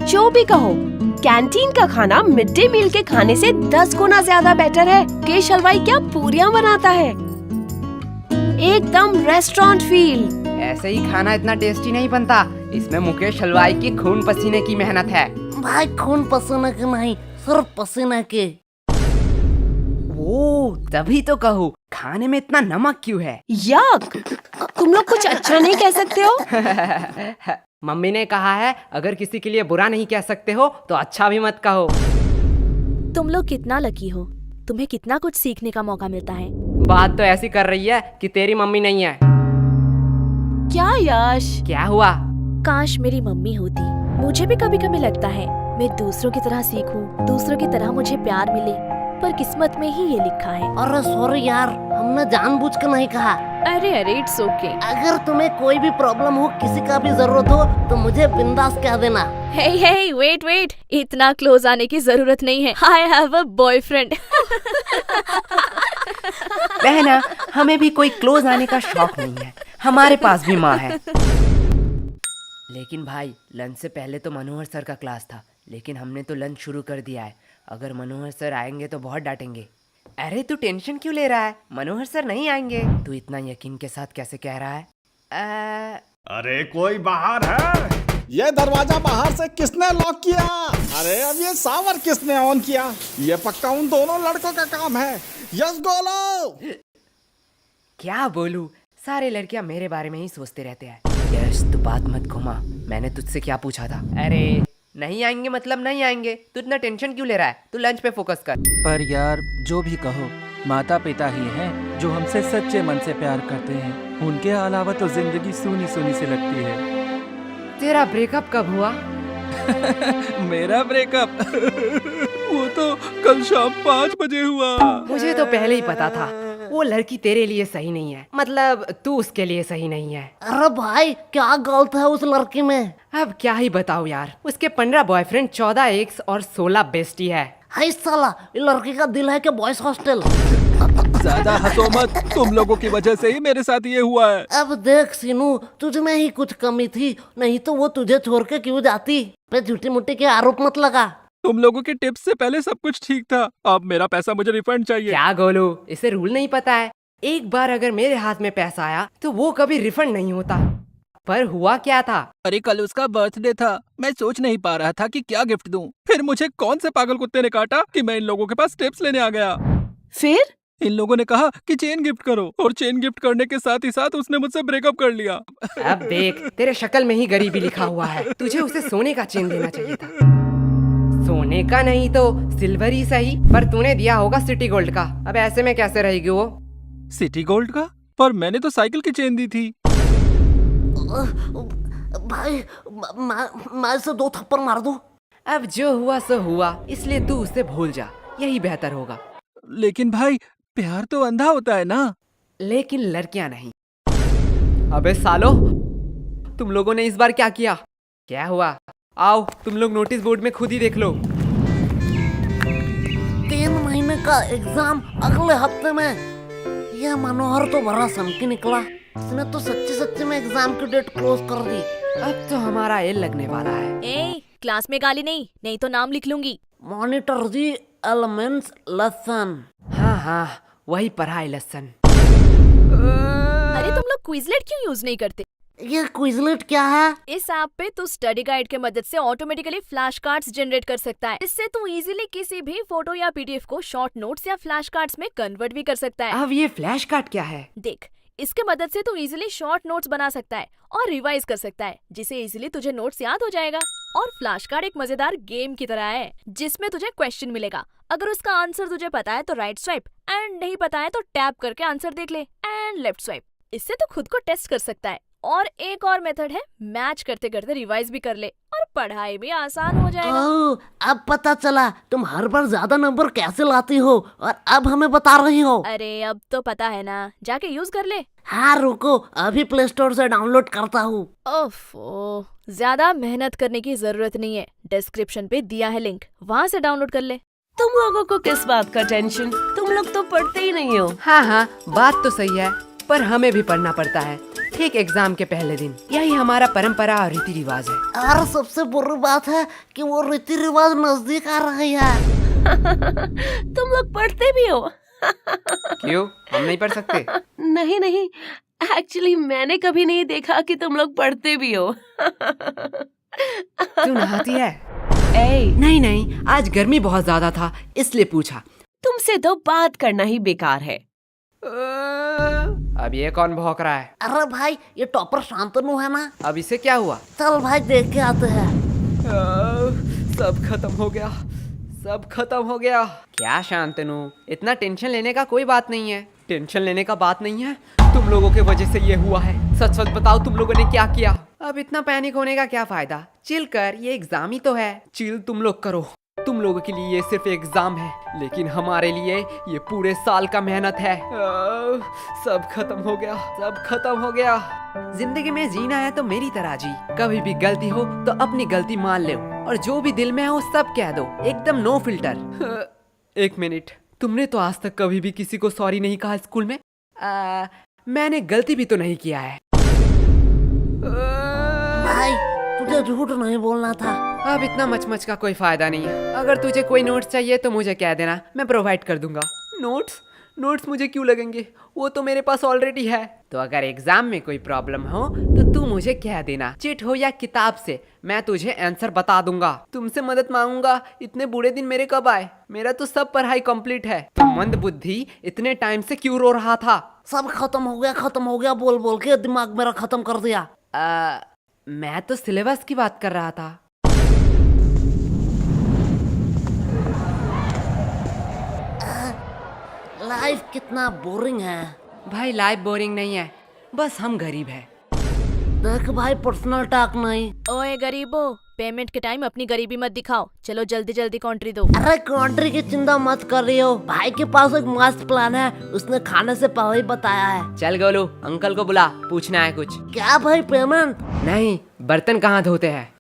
जो भी कहो, कैंटीन का खाना मिड डे मील के खाने से 10 गुना ज्यादा बेटर है। मुकेश हलवाई क्या पूरियां बनाता है, एकदम रेस्टोरेंट फील। ऐसे ही खाना इतना टेस्टी नहीं बनता, इसमें मुकेश हलवाई की खून पसीने की मेहनत है। भाई खून पसीने के नहीं, सिर्फ पसीने के। ओ, तभी तो कहूँ खाने में इतना नमक क्यों है। यक, तुम लोग कुछ अच्छा नहीं कह सकते हो? मम्मी ने कहा है अगर किसी के लिए बुरा नहीं कह सकते हो तो अच्छा भी मत कहो। तुम लोग कितना लकी हो, तुम्हें कितना कुछ सीखने का मौका मिलता है। बात तो ऐसी कर रही है कि तेरी मम्मी नहीं है। क्या यश? क्या हुआ? काश मेरी मम्मी होती। मुझे भी कभी कभी लगता है मैं दूसरों की तरह सीखूं, दूसरों की तरह मुझे प्यार मिले, पर किस्मत में ही ये लिखा है। अरे सॉरी यार, हमने जानबूझ कर नहीं कहा। अरे इट्स ओके। अगर तुम्हें कोई भी प्रॉब्लम हो, किसी का भी जरूरत हो तो मुझे बिंदास कह देना। हे वेट, इतना क्लोज आने की जरूरत नहीं है। I have a boyfriend. बहना, हमें भी कोई क्लोज आने का शौक नहीं है, हमारे पास भी माँ है। लेकिन भाई, लंच से पहले तो मनोहर सर का क्लास था, लेकिन हमने तो लंच शुरू कर दिया है। अगर मनोहर सर आएंगे तो बहुत डांटेंगे। अरे तू टेंशन क्यों ले रहा है, मनोहर सर नहीं आएंगे। तू इतना यकीन के साथ कैसे कह रहा है? अरे कोई बाहर है? ये दरवाजा बाहर से किसने लॉक किया? अरे अब ये सावर किसने ऑन किया? ये पक्का उन दोनों लड़कों का काम है। यस गोलो। क्या बोलूं, सारे लड़कियां मेरे बारे में ही सोचते रहते हैं। यश तू बात मत घुमा, मैंने तुझसे क्या पूछा था? अरे नहीं आएंगे मतलब नहीं आएंगे, तू इतना टेंशन क्यों ले रहा है? तू लंच पे फोकस कर। पर यार जो भी कहो, माता पिता ही हैं जो हमसे सच्चे मन से प्यार करते हैं। उनके अलावा तो जिंदगी सूनी सूनी सी लगती है। तेरा ब्रेकअप कब हुआ? मेरा ब्रेकअप वो तो कल शाम 5 बजे हुआ। मुझे तो पहले ही पता था वो लड़की तेरे लिए सही नहीं है, मतलब तू उसके लिए सही नहीं है। अरे भाई क्या गलत है उस लड़की में? अब क्या ही बताओ यार, उसके 15 बॉयफ्रेंड, 14 एक्स और 16 बेस्टी है। हाय साला, ये लड़की का दिल है कि बॉयज हॉस्टल। ज्यादा हंसो मत, तुम लोगों की वजह से ही मेरे साथ ये हुआ है। अब देख सीनू, तुझ में ही कुछ कमी थी, नहीं तो वो तुझे छोड़ के क्यों जाती? पे झूठी मुट्ठी के आरोप मत लगा। तुम लोगों के टिप्स से पहले सब कुछ ठीक था, अब मेरा पैसा मुझे रिफंड चाहिए। क्या गोलू, इसे रूल नहीं पता है? एक बार अगर मेरे हाथ में पैसा आया तो वो कभी रिफंड नहीं होता। पर हुआ क्या था? अरे कल उसका बर्थडे था, मैं सोच नहीं पा रहा था कि क्या गिफ्ट दूं। फिर मुझे कौन से पागल कुत्ते ने काटा कि मैं इन लोगों के पास टिप्स लेने आ गया। फिर इन लोगों ने कहा कि चेन गिफ्ट करो, और चेन गिफ्ट करने के साथ ही साथ उसने मुझसे ब्रेकअप कर लिया। अब देख, तेरे शक्ल में ही गरीबी लिखा हुआ है। तुझे उसे सोने का चेन देना चाहिए था। सोने का नहीं तो सिल्वर ही सही, पर तूने दिया होगा सिटी गोल्ड का। अब ऐसे में कैसे रहेगी वो? सिटी गोल्ड का? पर मैंने तो साइकिल की चेन दी थी। भाई मैं इसे 2 थप्पड़ मार दूं? अब जो हुआ सो हुआ, इसलिए तू उसे भूल जा, यही बेहतर होगा। लेकिन भाई प्यार तो अंधा होता है ना। लेकिन लड़कियां नहीं। अबे सालो, तुम लोगों ने इस बार क्या किया? क्या हुआ? आओ तुम लोग नोटिस बोर्ड में खुद ही देख लो। 3 महीने का एग्जाम अगले हफ्ते में। यह मनोहर तो बड़ा सनकी निकला, इसने तो सच्ची में एग्जाम की डेट क्लोज कर दी। अब तो हमारा एल लगने वाला है। ए, क्लास में गाली नहीं तो नाम लिख लूंगी। Monitor the elements lesson. हाँ, वही पढ़ाई लेसन। अरे तुम लोग क्विजलेट क्यों यूज नहीं करते? ये क्विजलेट क्या है? इस ऐप पे तू स्टडी गाइड के मदद से ऑटोमेटिकली फ्लैश कार्ड्स जनरेट कर सकता है। इससे तू इजीली किसी भी फोटो या पीडीएफ को शॉर्ट नोट्स या फ्लैश कार्ड्स में कन्वर्ट भी कर सकता है। अब ये फ्लैश कार्ड क्या है? देख, इसके मदद से तू इजीली शॉर्ट नोट्स बना सकता है और रिवाइज कर सकता है, जिससे इजीली तुझे नोट्स याद हो जाएगा। और फ्लैश कार्ड एक मजेदार गेम की तरह है, जिसमें तुझे क्वेश्चन मिलेगा। अगर उसका आंसर तुझे पता है तो राइट स्वाइप, एंड नहीं पता है तो टैप करके आंसर देख ले, एंड लेफ्ट स्वाइप। इससे तू खुद को टेस्ट कर सकता है। और एक और मेथड है, मैच करते करते रिवाइज भी कर ले और पढ़ाई भी आसान हो जाएगा। ओह, अब पता चला तुम हर बार ज्यादा नंबर कैसे लाती हो और अब हमें बता रही हो। अरे अब तो पता है ना, जाके यूज कर ले। हाँ रुको, अभी प्ले स्टोर से डाउनलोड करता हूँ। ओफो, ज्यादा मेहनत करने की जरूरत नहीं है, डिस्क्रिप्शन पे दिया है लिंक, वहाँ से डाउनलोड कर ले। तुम लोगों को किस बात का टेंशन? तुम लोग तो पढ़ते ही नहीं हो। हाँ, बात तो सही है, पर हमें भी पढ़ना पड़ता है। ठीक एग्जाम के पहले दिन। यही हमारा परंपरा और रीति रिवाज है। और सबसे बुरी बात है कि वो रीति रिवाज नजदीक आ रही है। तुम लोग पढ़ते भी हो? क्यों, हम नहीं पढ़ सकते? नहीं नहीं, एक्चुअली मैंने कभी नहीं देखा कि तुम लोग पढ़ते भी हो। तू नहाती है? ए, नहीं नहीं, आज गर्मी बहुत ज्यादा था इसलिए पूछा। तुमसे तो बात करना ही बेकार है। अब ये कौन भौंक रहा है? अरे भाई, ये टॉपर शांतनु है ना? अब इसे क्या हुआ? चल भाई देख के आते हैं। सब खत्म हो गया, सब खत्म हो गया। क्या शांतनु, इतना टेंशन लेने का कोई बात नहीं है। टेंशन लेने का बात नहीं है, तुम लोगों के वजह से ये हुआ है। सच सच बताओ, तुम लोगों ने क्या किया? अब इतना पैनिक होने का क्या फायदा? चिल कर, ये एग्जाम ही तो है। चिल तुम लोग करो। तुम लोगों के लिए ये सिर्फ एग्जाम है, लेकिन हमारे लिए ये पूरे साल का मेहनत है। सब खत्म हो गया, सब खत्म हो गया। जिंदगी में जीना है तो मेरी तरह जी। कभी भी गलती हो तो अपनी गलती मान लो, और जो भी दिल में हो सब कह दो, एकदम नो फिल्टर। एक मिनट, तुमने तो आज तक कभी भी किसी को सॉरी नहीं कहा स्कूल में? मैंने गलती भी तो नहीं किया है। भाई तुझे झूठ नहीं बोलना था। अब इतना मचमच का कोई फायदा नहीं है। अगर तुझे कोई नोट्स चाहिए तो मुझे कह देना, मैं प्रोवाइड कर दूंगा। नोट्स? नोट्स मुझे क्यों लगेंगे? वो तो मेरे पास ऑलरेडी है। तो अगर एग्जाम में कोई प्रॉब्लम हो तो तू मुझे कह देना, चिट हो या किताब से, मैं तुझे आंसर बता दूंगा। तुमसे मदद मांगूंगा। इतने बुरे दिन मेरे कब आए? मेरा तो सब पढ़ाई कंप्लीट है। तो मंद बुद्धि इतने टाइम से क्यों रो रहा था? सब खत्म हो गया बोल बोल के दिमाग मेरा खत्म कर दिया। मैं तो सिलेबस की बात कर रहा था। लाइफ कितना बोरिंग है। भाई लाइफ बोरिंग नहीं है, बस हम गरीब हैं। देख भाई, पर्सनल टॉक नहीं। ओए गरीबो, पेमेंट के टाइम अपनी गरीबी मत दिखाओ। चलो जल्दी जल्दी कॉन्ट्री दो। अरे कंट्री की चिंता मत कर रही हो, भाई के पास एक मस्त प्लान है, उसने खाने से पहले ही बताया है। चल गोलू, अंकल को बुला, पूछना है कुछ। क्या भाई, पेमेंट? नहीं, बर्तन कहाँ धोते हैं?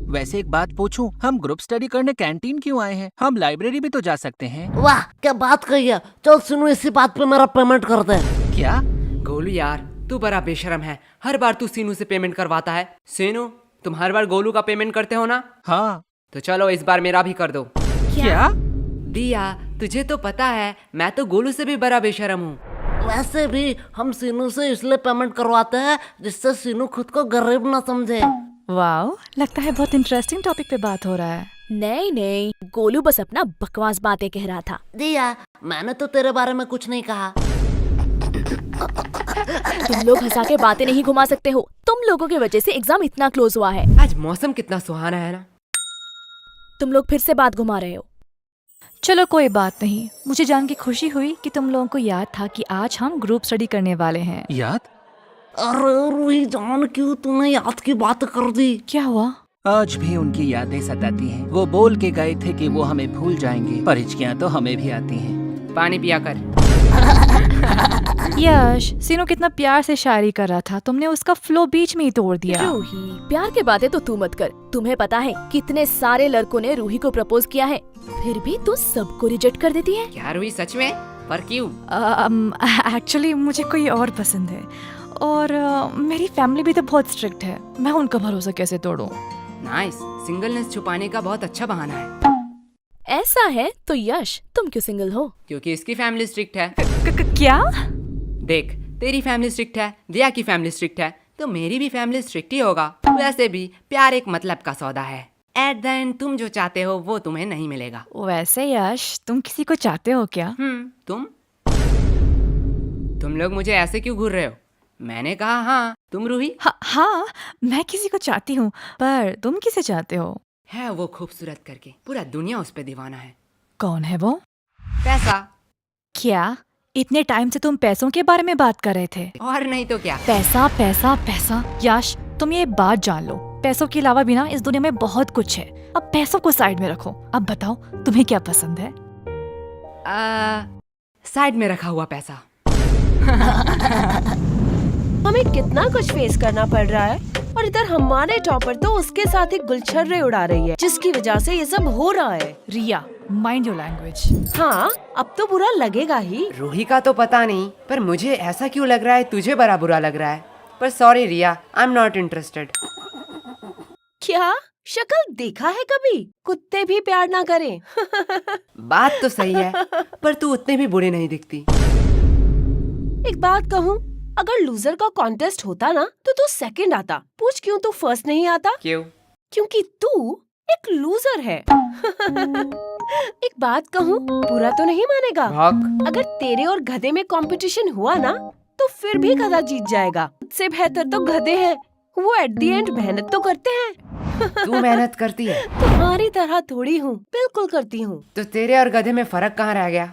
वैसे एक बात पूछूं, हम ग्रुप स्टडी करने कैंटीन क्यों आए हैं? हम लाइब्रेरी भी तो जा सकते हैं। वाह क्या बात कही है। चल सुनो, इसी बात पे मेरा पेमेंट कर दे। क्या? गोलू यार, तू बड़ा बेशरम है। हर बार तू सीनू से पेमेंट करवाता है। सीनू, तुम हर बार गोलू का पेमेंट करते हो ना? हाँ। तो चलो इस बार मेरा भी कर दो। क्या? दिया, तुझे तो पता है मैं तो गोलू से भी बड़ा बेशरम हूँ। वैसे भी हम सीनू से इसलिए पेमेंट करवाते हैं जिससे सीनू खुद को गरीब ना समझे। वाओ, लगता है बहुत इंटरेस्टिंग टॉपिक पे बात हो रहा है। नहीं नहीं, गोलू बस अपना बकवास बातें कह रहा था। दिया, मैंने तो तेरे बारे में कुछ नहीं कहा। तुम लोग हंसा के बातें नहीं घुमा सकते हो। तुम लोगों की वजह से एग्जाम इतना क्लोज हुआ है। आज मौसम कितना सुहाना है ना। तुम लोग फिर से बात घुमा रहे हो। चलो कोई बात नहीं, मुझे जान के खुशी हुई कि तुम लोगों को याद था कि आज हम ग्रुप स्टडी करने वाले हैं। याद? अरे रूही जान, क्यों तूने याद की बात कर दी? क्या हुआ? आज भी उनकी यादें सताती हैं। वो बोल के गए थे कि वो हमें भूल जाएंगे, पर हिचकियां तो हमें भी आती हैं। पानी पिया कर। यश, सीनू कितना प्यार से शायरी कर रहा था, तुमने उसका फ्लो बीच में ही तोड़ दिया। रूही, प्यार के बातें तो तू मत कर। तुम्हें पता है कितने सारे लड़कों ने रूही को प्रपोज किया है, फिर भी तू सबको रिजेक्ट कर देती है। क्या रूही, सच में? पर क्यों? एक्चुअली मुझे कोई और पसंद है, और मेरी फैमिली भी तो बहुत स्ट्रिक्ट है। मैं उनका भरोसा कैसे तोड़ूं? नाइस, सिंगलनेस छुपाने का बहुत अच्छा बहाना है। ऐसा है तो यश, तुम क्यों सिंगल हो? क्योंकि इसकी फैमिली स्ट्रिक्ट है। क्या? देख, तेरी फैमिली स्ट्रिक्ट है, दिया की फैमिली स्ट्रिक्ट है, तो मेरी भी फैमिली स्ट्रिक्ट ही होगा। वैसे भी प्यार एक मतलब का सौदा है। एट द एंड तुम जो चाहते हो वो तुम्हें नहीं मिलेगा। वैसे यश, तुम किसी को चाहते हो क्या? तुम लोग मुझे ऐसे क्यों घूर रहे हो? मैंने कहा हाँ। तुम रूही? हाँ, मैं किसी को चाहती हूँ, पर तुम किसे चाहते हो? है वो खूबसूरत करके, पूरा दुनिया उस पे दीवाना है। कौन है वो? पैसा। क्या इतने टाइम से तुम पैसों के बारे में बात कर रहे थे? और नहीं तो क्या। पैसा पैसा पैसा। यश, तुम ये बात जान लो, पैसों के अलावा भी ना इस दुनिया में बहुत कुछ है। अब पैसों को साइड में रखो। अब बताओ तुम्हें क्या पसंद है? साइड में रखा हुआ पैसा। हमें कितना कुछ फेस करना पड़ रहा है, और इधर हमारे टॉपर तो उसके साथ एक गुलछर्रे उड़ा रही है, जिसकी वजह से ये सब हो रहा है। रिया, माइंड योर लैंग्वेज। हाँ, अब तो बुरा लगेगा ही। रूही का तो पता नहीं, पर मुझे ऐसा क्यों लग रहा है तुझे बड़ा बुरा लग रहा है। पर sorry Riya, I am not interested. क्या शक्ल देखा है कभी? कुत्ते भी प्यार ना करें। बात तो सही है, पर तू उतने भी बुरे नहीं दिखती। एक बात कहूँ, अगर लूजर का कॉन्टेस्ट होता ना तो तू सेकंड आता। पूछ क्यों तू फर्स्ट नहीं आता? क्यों? क्योंकि तू एक लूजर है। एक बात कहूँ, बुरा तो नहीं मानेगा? भौक। अगर तेरे और गधे में कंपटीशन हुआ ना तो फिर भी गधा जीत जाएगा। उससे बेहतर तो गधे हैं, वो एट द एंड मेहनत तो करते हैं। तू मेहनत करती है? तुम्हारी तरह थोड़ी हूँ, बिल्कुल करती हूँ। तो तेरे और गधे में फर्क कहाँ रह गया?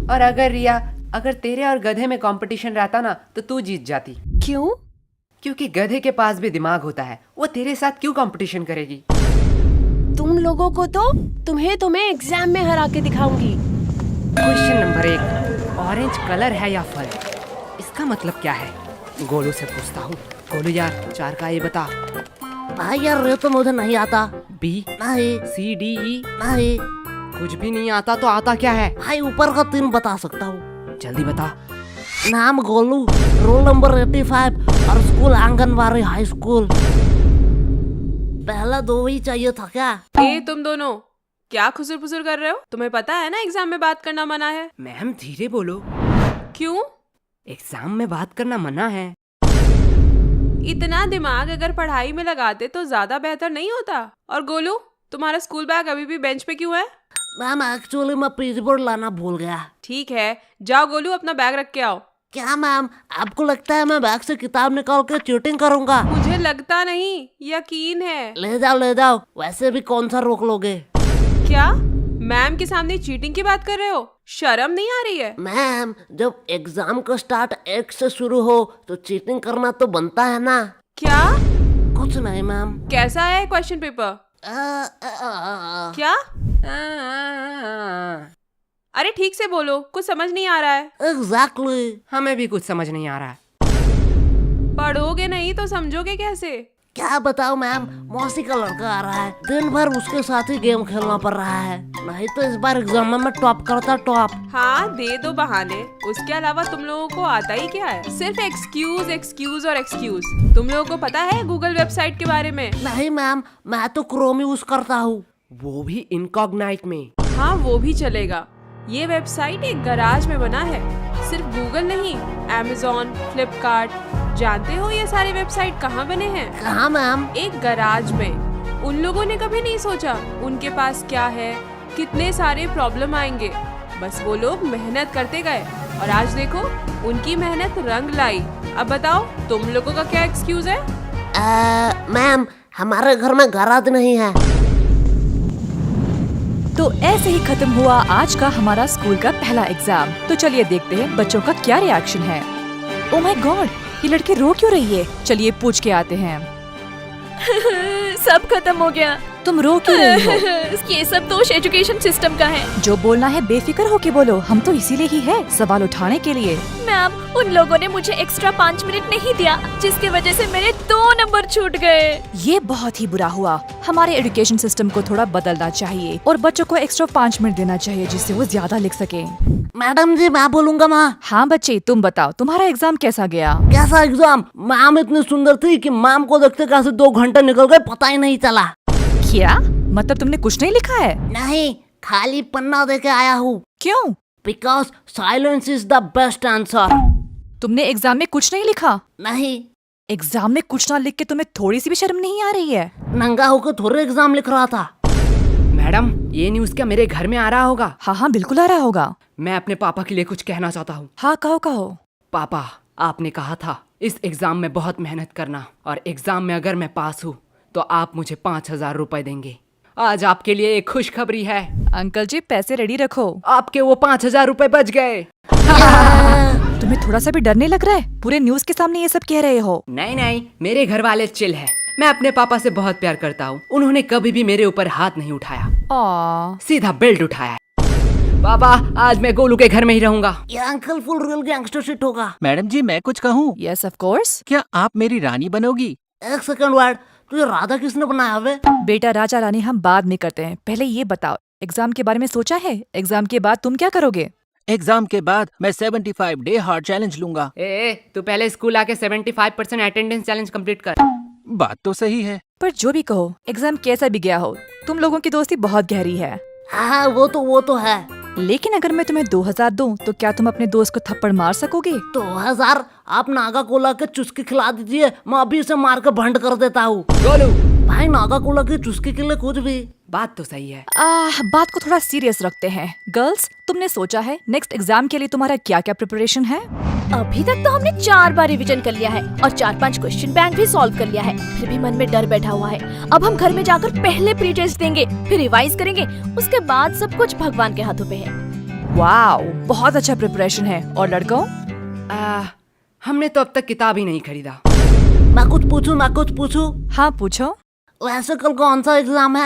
और अगर रिया, अगर तेरे और गधे में कंपटीशन रहता ना तो तू जीत जाती। क्यों? क्योंकि गधे के पास भी दिमाग होता है, वो तेरे साथ क्यों कंपटीशन करेगी? तुम लोगों को तो तुम्हें एग्जाम में हरा के दिखाऊंगी। क्वेश्चन नंबर 1, ऑरेंज कलर है या फल? इसका मतलब क्या है? गोलू से पूछता हूँ। गोलू यार, 4 का ये बता। भाई यार ये तो मुझे नहीं आता। बी, नहीं सी, डी, ई? नहीं कुछ भी नहीं आता तो आता क्या है? भाई, ऊपर का 3 बता सकता हूँ। जल्दी बता। नाम गोलू, रोल नंबर 85 और स्कूल आंगनबाड़ी हाई स्कूल। पहला 2 ही चाहिए था क्या? ए तुम दोनों क्या खुसुर फुसुर कर रहे हो? तुम्हें पता है ना एग्जाम में बात करना मना है। मैम धीरे बोलो। क्यों? एग्जाम में बात करना मना है। इतना दिमाग अगर पढ़ाई में लगाते तो ज्यादा बेहतर नहीं होता। और गोलू, तुम्हारा स्कूल बैग अभी भी बेंच पे क्यों है? मैम एक्चुअली मैं पेज बोर्ड लाना भूल गया। ठीक है, जाओ गोलू अपना बैग रख के आओ। क्या मैम, आपको लगता है मैं बैग से किताब निकाल के चीटिंग करूंगा? मुझे लगता नहीं, यकीन है। ले जाओ, वैसे भी कौन सा रोक लोगे? क्या मैम के सामने चीटिंग की बात कर रहे हो? शर्म नहीं आ रही है? मैम, जब एग्जाम का स्टार्ट 1 से शुरू हो तो चीटिंग करना तो बनता है ना। क्या? कुछ नहीं मैम। कैसा है क्वेश्चन पेपर? क्या? अरे ठीक से बोलो, कुछ समझ नहीं आ रहा है। एग्जैक्टली। हमें भी कुछ समझ नहीं आ रहा है। पढ़ोगे नहीं तो समझोगे कैसे? क्या बताओ मैम, मौसी का लड़का आ रहा है, दिन भर उसके साथ ही गेम खेलना पड़ रहा है। नहीं तो इस बार एग्जाम में मैं टॉप करता टॉप। हाँ दे दो बहाने, उसके अलावा तुम लोगों को आता ही क्या है? सिर्फ एक्सक्यूज एक्सक्यूज और एक्सक्यूज। तुम लोगों को पता है गूगल वेबसाइट के बारे में? नहीं मैम, मैं तो क्रोम यूज करता हूँ। वो भी इनकॉग्नाइट में। हाँ वो भी चलेगा। ये वेबसाइट एक गराज में बना है। सिर्फ गूगल नहीं, Amazon, फ्लिपकार्ट, जानते हो ये सारे वेबसाइट कहाँ बने हैं? कहाँ मैम? एक गराज में। उन लोगों ने कभी नहीं सोचा उनके पास क्या है, कितने सारे प्रॉब्लम आएंगे। बस वो लोग मेहनत करते गए और आज देखो उनकी मेहनत रंग लाई। अब बताओ तुम लोगों का क्या एक्सक्यूज है? मैम, हमारे घर में गराज नहीं है। तो ऐसे ही खत्म हुआ आज का हमारा स्कूल का पहला एग्जाम। तो चलिए देखते हैं बच्चों का क्या रिएक्शन है। ओह माय गॉड, ये लड़की रो क्यों रही है? चलिए पूछ के आते हैं। सब खत्म हो गया। तुम रो क्यों रही हो? ये सब दोष एजुकेशन सिस्टम का है। जो बोलना है बेफिक्र होके बोलो, हम तो इसीलिए ही है, सवाल उठाने के लिए। मैम, उन लोगों ने मुझे एक्स्ट्रा 5 मिनट नहीं दिया, जिसकी वजह से मेरे 2 नंबर छूट गए। ये बहुत ही बुरा हुआ। हमारे एजुकेशन सिस्टम को थोड़ा बदलना चाहिए और बच्चों को एक्स्ट्रा 5 मिनट देना चाहिए, जिससे वो ज्यादा लिख सके। मैडम जी, मैं बोलूंगा माँ। हाँ बच्चे, तुम बताओ तुम्हारा एग्जाम कैसा गया? कैसा एग्जाम? मैम इतनी सुंदर थी कि मैम को देखते कैसे 2 घंटे निकल गए पता ही नहीं चला। क्या मतलब तुमने कुछ नहीं लिखा है? नहीं, खाली पन्ना दे के आया हूँ। क्यों? Because silence is the best answer. तुमने एग्जाम में कुछ नहीं लिखा? नहीं। एग्जाम में कुछ ना लिख के तुम्हें थोड़ी सी भी शर्म नहीं आ रही है? नंगा होकर थोड़े एग्जाम लिख रहा था। मैडम, ये न्यूज़ क्या मेरे घर में आ रहा होगा? हाँ हाँ बिल्कुल आ रहा होगा। मैं अपने पापा के लिए कुछ कहना चाहता हूँ। हाँ कहो कहो। पापा, आपने कहा था इस एग्जाम में बहुत मेहनत करना और एग्जाम में अगर मैं पास हूँ तो आप मुझे 5,000 रुपए देंगे। आज आपके लिए एक खुशखबरी है। अंकल जी पैसे रेडी रखो। आपके वो 5,000 रुपए बच गए। तुम्हें थोड़ा सा भी डर नहीं लग रहा है? पूरे न्यूज के सामने ये सब कह रहे हो। नहीं नहीं, मेरे घर वाले चिल है। मैं अपने पापा से बहुत प्यार करता हूँ। उन्होंने कभी भी मेरे ऊपर हाथ नहीं उठाया, सीधा बेल्ट उठाया। पापा, आज मैं गोलू के घर में ही रहूंगा। ये uncle full real gangster shit होगा। मैडम जी, मैं कुछ कहूँ? Yes of course. क्या आप मेरी रानी बनोगी? एक सेकंड वर्ड, तुझे राधा किसने बनाया वे? बेटा राजा रानी हम बाद में करते हैं, पहले ये बताओ एग्जाम के बारे में सोचा है? एग्जाम के बाद तुम क्या करोगे? एग्जाम के बाद मैं 75 डे हार्ड चैलेंज लूंगा। तू पहले स्कूल आके 75% अटेंडेंस चैलेंज कंप्लीट कर। बात तो सही है। पर जो भी कहो, एग्जाम कैसा भी गया हो, तुम लोगों की दोस्ती बहुत गहरी है। हाँ वो तो है। लेकिन अगर मैं तुम्हें 2000 दूं, तो क्या तुम अपने दोस्त को थप्पड़ मार सकोगे? 2000 आप नागा कोला के चुस्की खिला दीजिए, मैं अभी इसे मार के भंड कर देता हूँ। गोलू, भाई नागा कोला की चुस्की के लिए कुछ भी। बात तो सही है। बात को थोड़ा सीरियस रखते हैं। गर्ल्स, तुमने सोचा है नेक्स्ट एग्जाम के लिए तुम्हारा क्या क्या प्रिपरेशन है? अभी तक तो हमने 4 बार रिवीजन कर लिया है और 4-5 क्वेश्चन बैंक भी सॉल्व कर लिया है। फिर भी मन में डर बैठा हुआ है। अब हम घर में जाकर पहले प्री टेस्ट देंगे, फिर रिवाइज करेंगे, उसके बाद सब कुछ भगवान के हाथों पे है। वाओ, बहुत अच्छा प्रिपरेशन है। और लड़कों? हमने तो अब तक किताब ही नहीं खरीदा। मैं कुछ पूछूं? हाँ पूछो। वैसे कल कौन सा एग्जाम है?